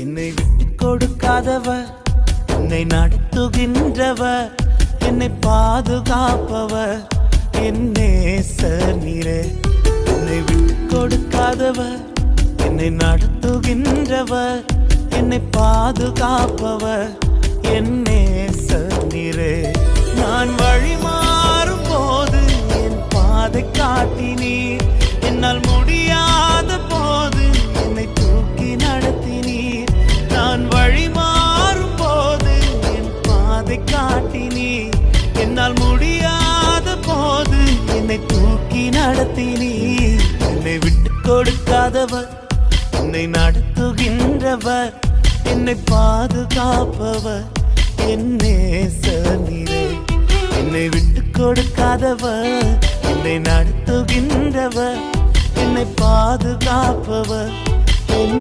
என்னை விட்டு கொடுக்காதவர், என்னை நடத்துகின்றவர், என்னை பாதுகாப்பவர் என் நேசர் நீரே. என்னை விட்டு கொடுக்காதவர், என்னை நடத்துகின்றவர், என்னை பாதுகாப்பவர் என் நேசர் நீரே. நான் வழி மாறும் போது என் பாதை காட்டினீர், என்னால் முடியாத போது என்னை தூக்கி நடத்தினீர். நான் வழி மாறும் போது என் பாதை காட்டினீர், என்னால் முடியாத போது என்னை தூக்கி நடத்தினீர். என்னை விட்டு கொடுக்காதவர், என்னை நடத்துகின்றவர், என்னை பாதுகாப்பவர் என் நேசர் நீரே. என்னை விட்டு கொடுக்காதவர், என்னை நடத்துகின்றவர், என்னை பாதுகாப்பவர் என்